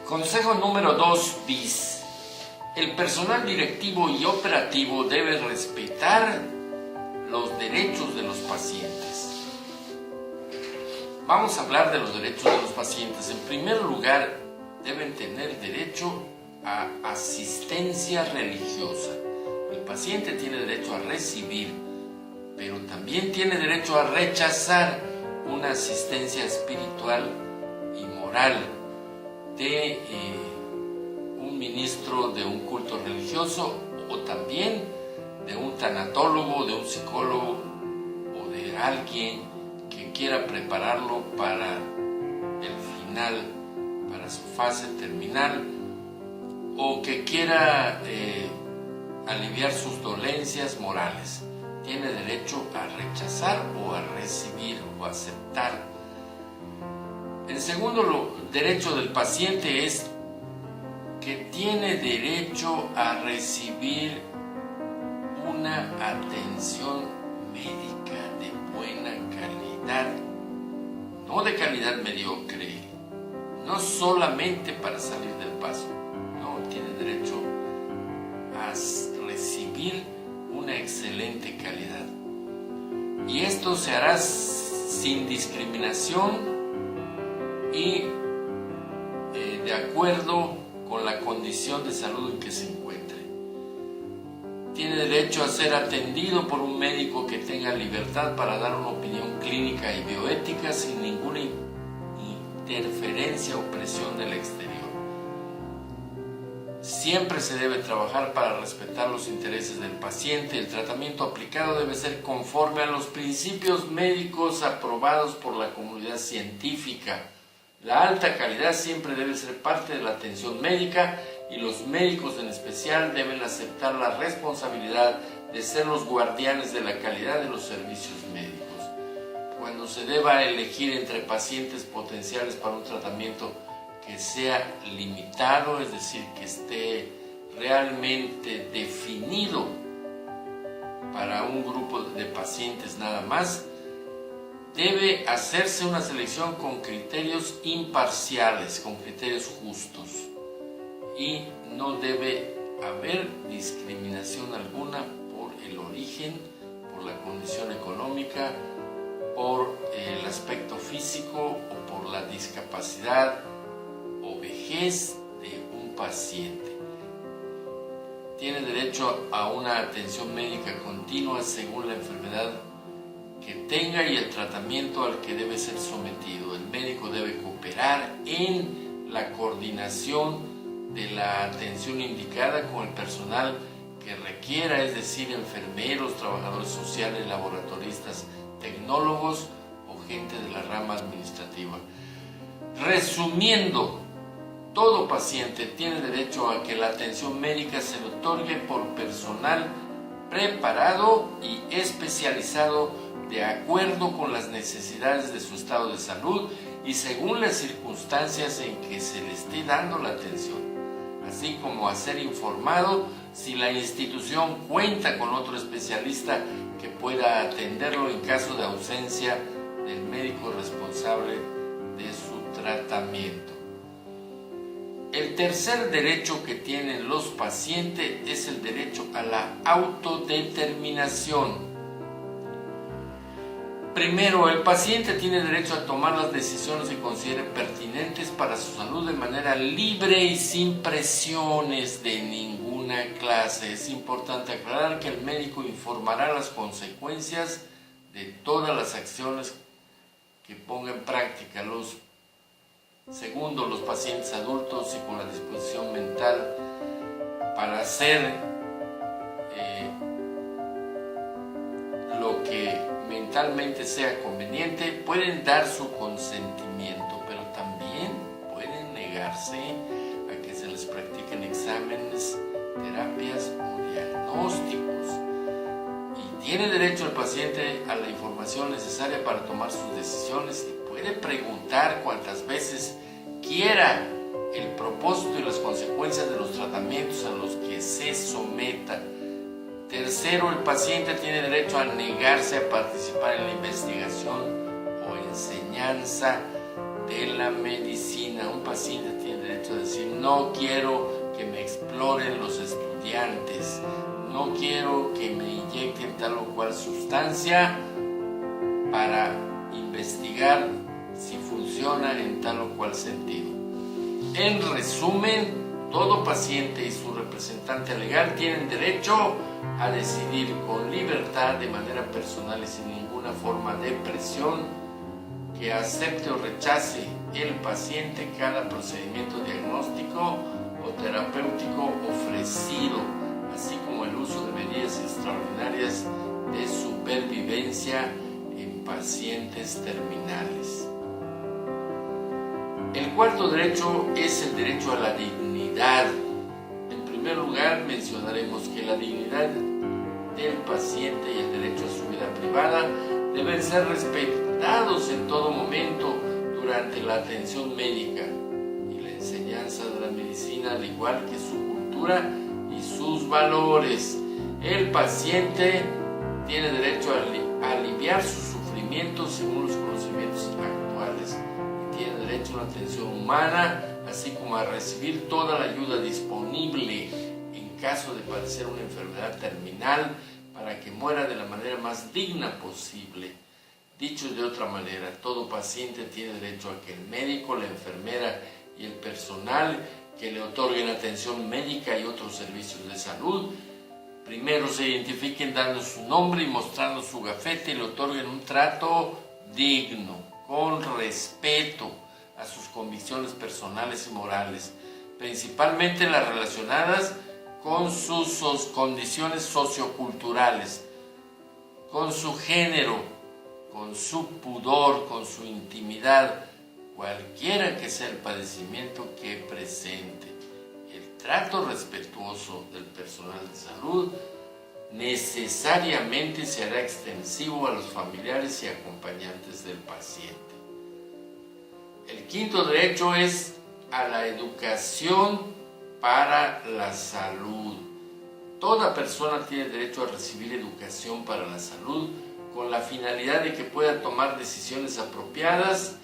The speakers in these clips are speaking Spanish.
Consejo número 2 bis. El personal directivo y operativo debe respetar los derechos de los pacientes. Vamos a hablar de los derechos de los pacientes. En primer lugar, deben tener derecho a asistencia religiosa. El paciente tiene derecho a recibir, pero también tiene derecho a rechazar una asistencia espiritual y moral de un ministro de un culto religioso, o también de un tanatólogo, de un psicólogo o de alguien que quiera prepararlo para el final, para su fase terminal, o que quiera aliviar sus dolencias morales. Tiene derecho a rechazar o a recibir o a aceptar. El segundo derecho del paciente es que tiene derecho a recibir una atención médica de buena calidad, no de calidad mediocre, no solamente para salir del paso, no, tiene derecho a recibir una excelente calidad. Y esto se hará sin discriminación y de acuerdo con la condición de salud en que se encuentre. Tiene derecho a ser atendido por un médico que tenga libertad para dar una opinión clínica y bioética sin ninguna interferencia o presión del exterior. Siempre se debe trabajar para respetar los intereses del paciente. El tratamiento aplicado debe ser conforme a los principios médicos aprobados por la comunidad científica. La alta calidad siempre debe ser parte de la atención médica y los médicos en especial deben aceptar la responsabilidad de ser los guardianes de la calidad de los servicios médicos. Cuando se deba elegir entre pacientes potenciales para un tratamiento que sea limitado, es decir, que esté realmente definido para un grupo de pacientes nada más, debe hacerse una selección con criterios imparciales, con criterios justos, y no debe haber discriminación alguna por el origen, por la condición económica, por el aspecto físico o por la discapacidad o vejez de un paciente. Tiene derecho a una atención médica continua según la enfermedad que tenga y el tratamiento al que debe ser sometido. El médico debe cooperar en la coordinación de la atención indicada con el personal que requiera, es decir, enfermeros, trabajadores sociales, laboratoristas, tecnólogos o gente de la rama administrativa. Resumiendo, todo paciente tiene derecho a que la atención médica se le otorgue por personal preparado y especializado de acuerdo con las necesidades de su estado de salud y según las circunstancias en que se le esté dando la atención, así como a ser informado si la institución cuenta con otro especialista que pueda atenderlo en caso de ausencia del médico responsable de su tratamiento. El tercer derecho que tienen los pacientes es el derecho a la autodeterminación. Primero, el paciente tiene derecho a tomar las decisiones que considere pertinentes para su salud de manera libre y sin presiones de ninguna clase. Es importante aclarar que el médico informará las consecuencias de todas las acciones que ponga en práctica. Segundo, los pacientes adultos y con la disposición mental para hacer lo que mentalmente sea conveniente, pueden dar su consentimiento, pero también pueden negarse a que se les practiquen exámenes, terapias o diagnósticos. Y tiene derecho el paciente a la información necesaria para tomar sus decisiones y puede preguntar cuantas veces quiera el propósito y las consecuencias de los tratamientos a los que se someta. Tercero, el paciente tiene derecho a negarse a participar en la investigación o enseñanza de la medicina. Un paciente tiene derecho a decir: no quiero que me exploren los estudiantes, no quiero que me inyecten tal o cual sustancia para investigar si funciona en tal o cual sentido. En resumen, todo paciente y su representante legal tienen derecho a decidir con libertad, de manera personal y sin ninguna forma de presión, que acepte o rechace el paciente cada procedimiento diagnóstico o terapéutico ofrecido, así como el uso de medidas extraordinarias de supervivencia en pacientes terminales. El cuarto derecho es el derecho a la dignidad. En primer lugar, mencionaremos que la dignidad del paciente y el derecho a su vida privada deben ser respetados en todo momento durante la atención médica y la enseñanza de la medicina, al igual que su cultura y sus valores. El paciente tiene derecho a aliviar su sufrimiento según los conocimientos actuales y tiene derecho a una atención humana, así como a recibir toda la ayuda disponible en caso de padecer una enfermedad terminal, para que muera de la manera más digna posible. Dicho de otra manera, todo paciente tiene derecho a que el médico, la enfermera y el personal que le otorguen atención médica y otros servicios de salud primero se identifiquen dando su nombre y mostrando su gafete y le otorguen un trato digno, con respeto a sus convicciones personales y morales, principalmente las relacionadas con sus condiciones socioculturales, con su género, con su pudor, con su intimidad, cualquiera que sea el padecimiento que presente. El trato respetuoso del personal de salud necesariamente se hará extensivo a los familiares y acompañantes del paciente. El quinto derecho es a la educación para la salud. Toda persona tiene derecho a recibir educación para la salud con la finalidad de que pueda tomar decisiones apropiadas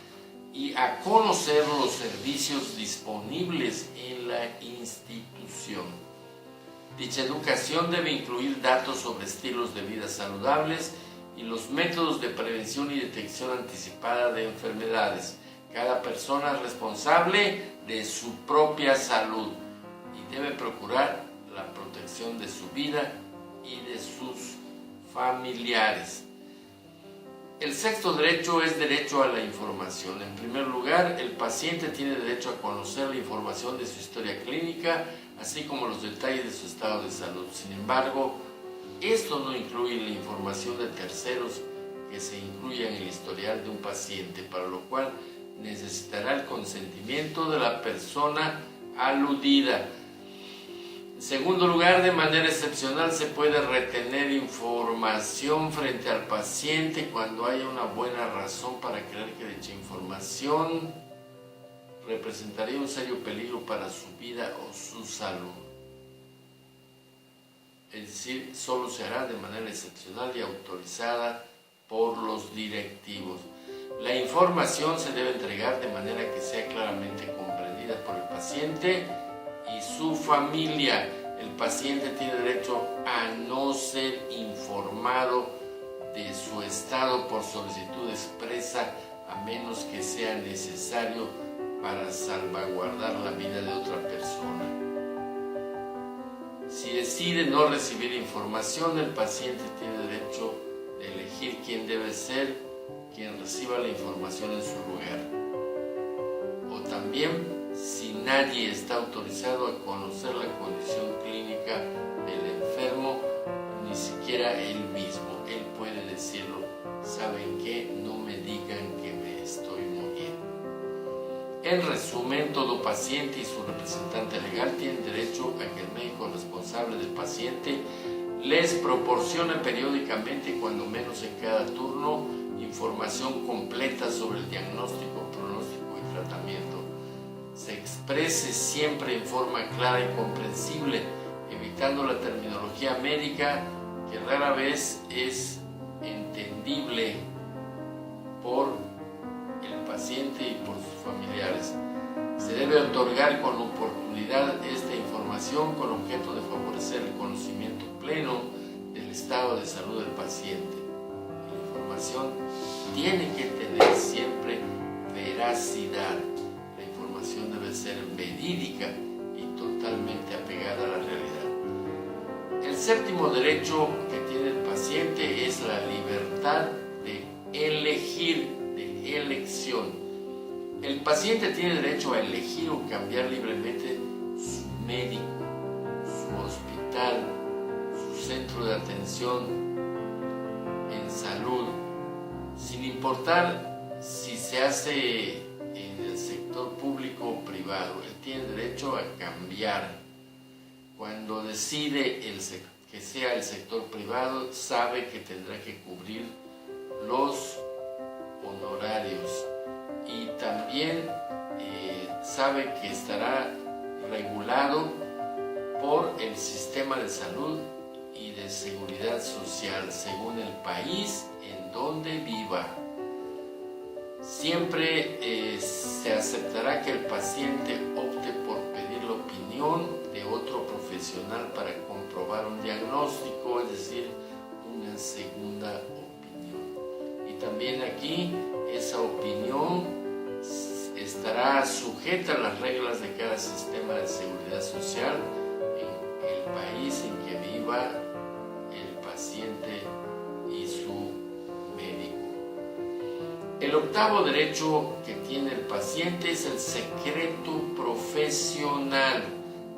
y a conocer los servicios disponibles en la institución. Dicha educación debe incluir datos sobre estilos de vida saludables y los métodos de prevención y detección anticipada de enfermedades. Cada persona es responsable de su propia salud y debe procurar la protección de su vida y de sus familiares. El sexto derecho es derecho a la información. En primer lugar, el paciente tiene derecho a conocer la información de su historia clínica, así como los detalles de su estado de salud. Sin embargo, esto no incluye la información de terceros que se incluya en el historial de un paciente, para lo cual necesitará el consentimiento de la persona aludida. En segundo lugar, de manera excepcional se puede retener información frente al paciente cuando haya una buena razón para creer que dicha información representaría un serio peligro para su vida o su salud. Es decir, solo se hará de manera excepcional y autorizada por los directivos. La información se debe entregar de manera que sea claramente comprendida por el paciente y su familia. El paciente tiene derecho a no ser informado de su estado por solicitud expresa, a menos que sea necesario para salvaguardar la vida de otra persona. Si decide no recibir información, el paciente tiene derecho de elegir quién debe ser quien reciba la información en su lugar. O también, si nadie está autorizado a conocer la condición clínica del enfermo, ni siquiera él mismo, él puede decirlo: ¿saben qué? No me digan que me estoy muriendo. En resumen, todo paciente y su representante legal tienen derecho a que el médico responsable del paciente les proporcione periódicamente, cuando menos en cada turno, información completa sobre el diagnóstico, pronóstico y tratamiento. Se exprese siempre en forma clara y comprensible, evitando la terminología médica que rara vez es entendible por el paciente y por sus familiares. Se debe otorgar con oportunidad esta información con objeto de favorecer el conocimiento pleno del estado de salud del paciente. La información tiene que tener siempre veracidad. La información debe ser verídica y totalmente apegada a la realidad. El séptimo derecho que tiene el paciente es la libertad de elegir, de elección. El paciente tiene derecho a elegir o cambiar libremente su médico, su hospital, su centro de atención en salud, sin importar si se hace en el sector público o privado. Él tiene derecho a cambiar. Cuando decide que sea el sector privado, sabe que tendrá que cubrir los honorarios y también sabe que estará regulado por el sistema de salud y de seguridad social según el país en donde viva. Siempre se aceptará que el paciente opte por pedir la opinión de otro profesional para comprobar un diagnóstico, es decir, una segunda opinión. Y también aquí esa opinión estará sujeta a las reglas de cada sistema de seguridad social en el país en que viva el paciente y su médico. El octavo derecho que tiene el paciente es el secreto profesional.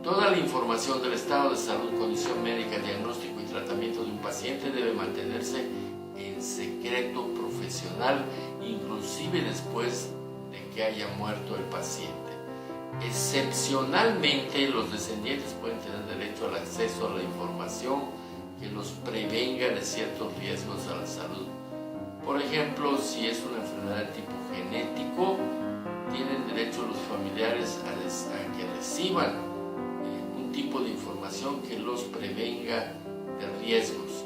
Toda la información del estado de salud, condición médica, diagnóstico y tratamiento de un paciente debe mantenerse en secreto profesional, inclusive después de que haya muerto el paciente. Excepcionalmente, los descendientes pueden tener derecho al acceso a la información que los prevenga de ciertos riesgos a la salud. Por ejemplo, si es una enfermedad de tipo genético, tienen derecho los familiares a que reciban un tipo de información que los prevenga de riesgos.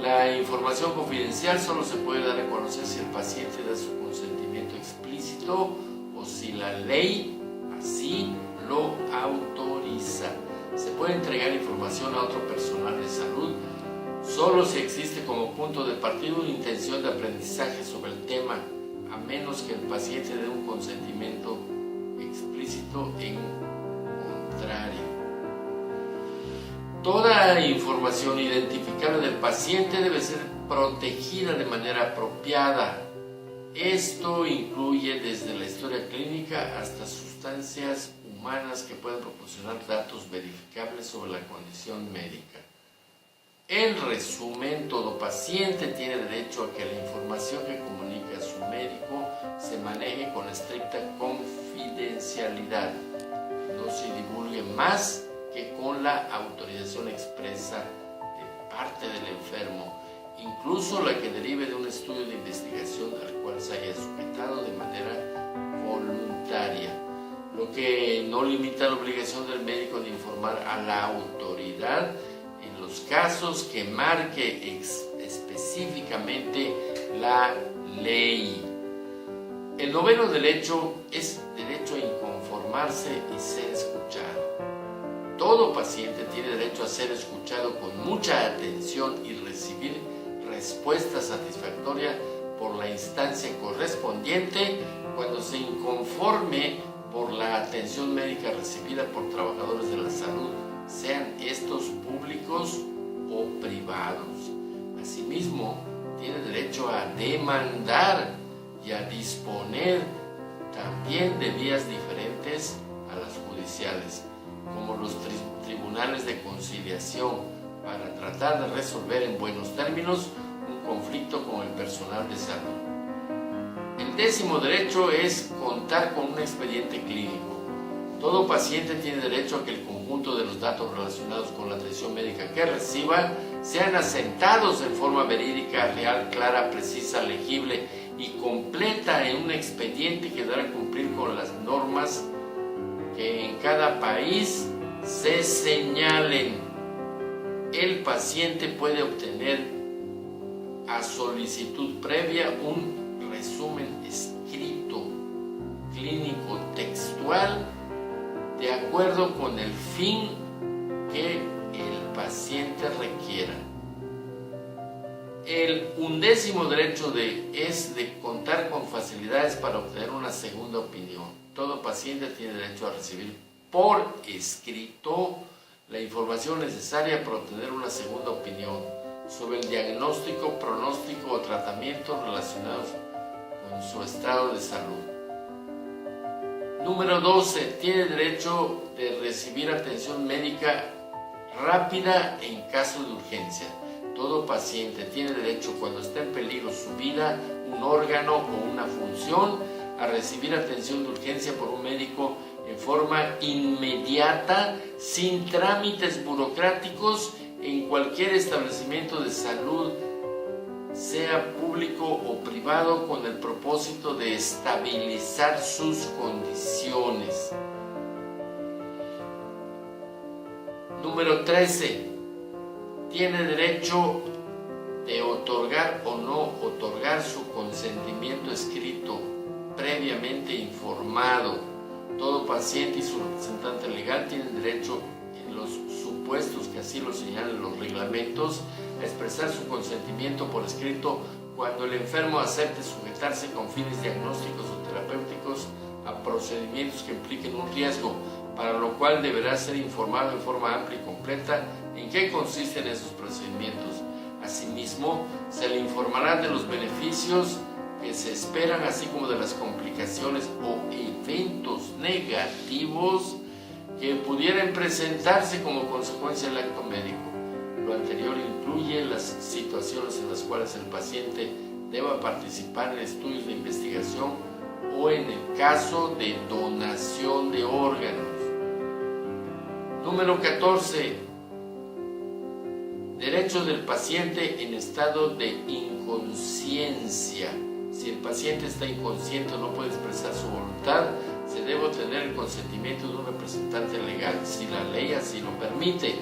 La información confidencial solo se puede dar a conocer si el paciente da su consentimiento explícito o si la ley así lo autoriza. Se puede entregar información a otro personal de salud solo si existe como punto de partida una intención de aprendizaje sobre el tema, a menos que el paciente dé un consentimiento explícito en contrario. Toda información identificable del paciente debe ser protegida de manera apropiada. Esto incluye desde la historia clínica hasta sustancias humanas que pueden proporcionar datos verificables sobre la condición médica. En resumen, todo paciente tiene derecho a que la información que comunica a su médico se maneje con estricta confidencialidad. No se divulgue más que con la autorización expresa de parte del enfermo, incluso la que derive de un estudio de investigación al cual se haya sujetado de manera voluntaria, lo que no limita la obligación del médico de informar a la autoridad en los casos que marque específicamente la ley. El noveno derecho es derecho a inconformarse y ser escuchado. Todo paciente tiene derecho a ser escuchado con mucha atención y recibir respuesta satisfactoria por la instancia correspondiente cuando se inconforme por la atención médica recibida por trabajadores de la salud, sean estos públicos o privados. Asimismo, tiene derecho a demandar y a disponer también de vías diferentes a las judiciales, como los tribunales de conciliación, para tratar de resolver en buenos términos un conflicto con el personal de salud. El décimo derecho es contar con un expediente clínico. Todo paciente tiene derecho a que el conjunto de los datos relacionados con la atención médica que reciba sean asentados en forma verídica, real, clara, precisa, legible y completa en un expediente que dará a cumplir con las normas que en cada país se señalen. El paciente puede obtener a solicitud previa un resumen escrito, clínico, textual individual de acuerdo con el fin que el paciente requiera. El 11º derecho es de contar con facilidades para obtener una segunda opinión. Todo paciente tiene derecho a recibir por escrito la información necesaria para obtener una segunda opinión sobre el diagnóstico, pronóstico o tratamiento relacionados con su estado de salud. Número 12. Tiene derecho de recibir atención médica rápida en caso de urgencia. Todo paciente tiene derecho, cuando está en peligro su vida, un órgano o una función, a recibir atención de urgencia por un médico en forma inmediata, sin trámites burocráticos, en cualquier establecimiento de salud, sea público o privado, con el propósito de estabilizar sus condiciones. Número 13. Tiene derecho de otorgar o no otorgar su consentimiento escrito previamente informado. Todo paciente y su representante legal tienen derecho, en los supuestos que así lo señalan los reglamentos, a expresar su consentimiento por escrito cuando el enfermo acepte sujetarse con fines diagnósticos o terapéuticos a procedimientos que impliquen un riesgo, para lo cual deberá ser informado en forma amplia y completa en qué consisten esos procedimientos. Asimismo, se le informará de los beneficios que se esperan, así como de las complicaciones o eventos negativos que pudieran presentarse como consecuencia del acto médico. Lo anterior incluye las situaciones en las cuales el paciente deba participar en estudios de investigación o en el caso de donación de órganos. Número 14. Derecho del paciente en estado de inconsciencia. Si el paciente está inconsciente o no puede expresar su voluntad, se debe obtener el consentimiento de un representante legal, si la ley así lo permite.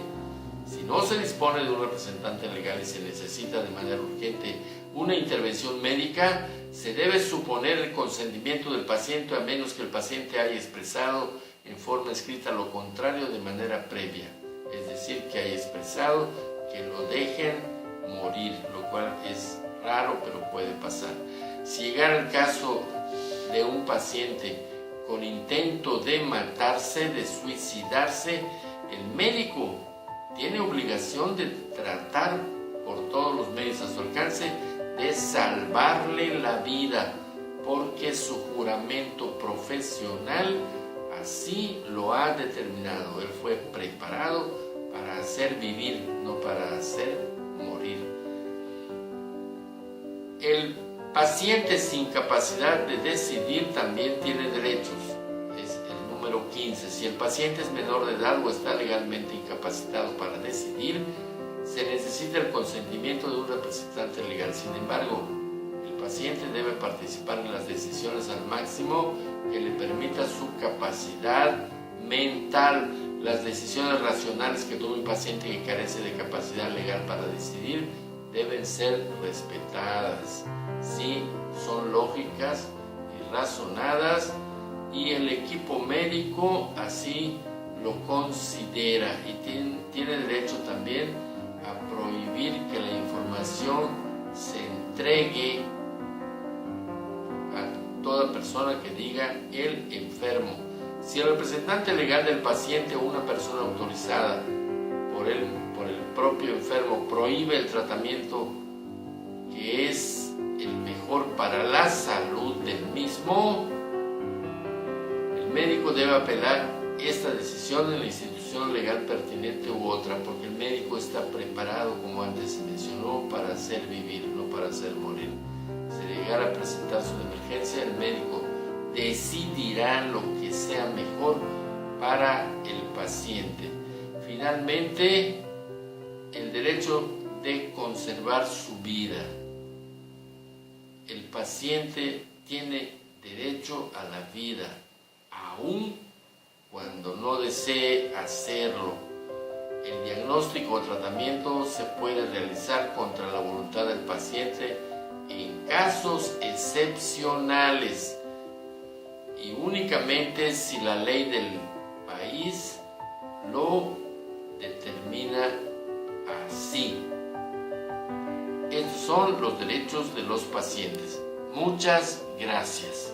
Si no se dispone de un representante legal y se necesita de manera urgente una intervención médica, se debe suponer el consentimiento del paciente, a menos que el paciente haya expresado en forma escrita lo contrario de manera previa, es decir, que haya expresado que lo dejen morir, lo cual es raro, pero puede pasar. Si llegara el caso de un paciente con intento de matarse, de suicidarse, el médico tiene obligación de tratar por todos los medios a su alcance de salvarle la vida, porque su juramento profesional así lo ha determinado. Él fue preparado para hacer vivir, no para hacer morir. El paciente sin capacidad de decidir también tiene derechos. Es el número 15. Si el paciente es menor de edad o está legalmente incapacitado para decidir, se necesita el consentimiento de un representante legal. Sin embargo, el paciente debe participar en las decisiones al máximo que le permita su capacidad mental. Las decisiones racionales que tome un paciente que carece de capacidad legal para decidir deben ser respetadas, si son lógicas y razonadas, y el equipo médico así lo considera, y tiene derecho también a prohibir que la información se entregue a toda persona que diga el enfermo. Si el representante legal del paciente o una persona autorizada por el propio enfermo prohíbe el tratamiento que es el mejor para la salud del mismo, el médico debe apelar esta decisión en la institución legal pertinente u otra, porque el médico está preparado, como antes se mencionó, para hacer vivir, no para hacer morir. Si llegara a presentarse una emergencia, el médico decidirá lo que sea mejor para el paciente. Finalmente, el derecho de conservar su vida. El paciente tiene derecho a la vida, aun cuando no desee hacerlo. El diagnóstico o tratamiento se puede realizar contra la voluntad del paciente en casos excepcionales y únicamente si la ley del país lo determina así. Estos son los derechos de los pacientes. Muchas gracias.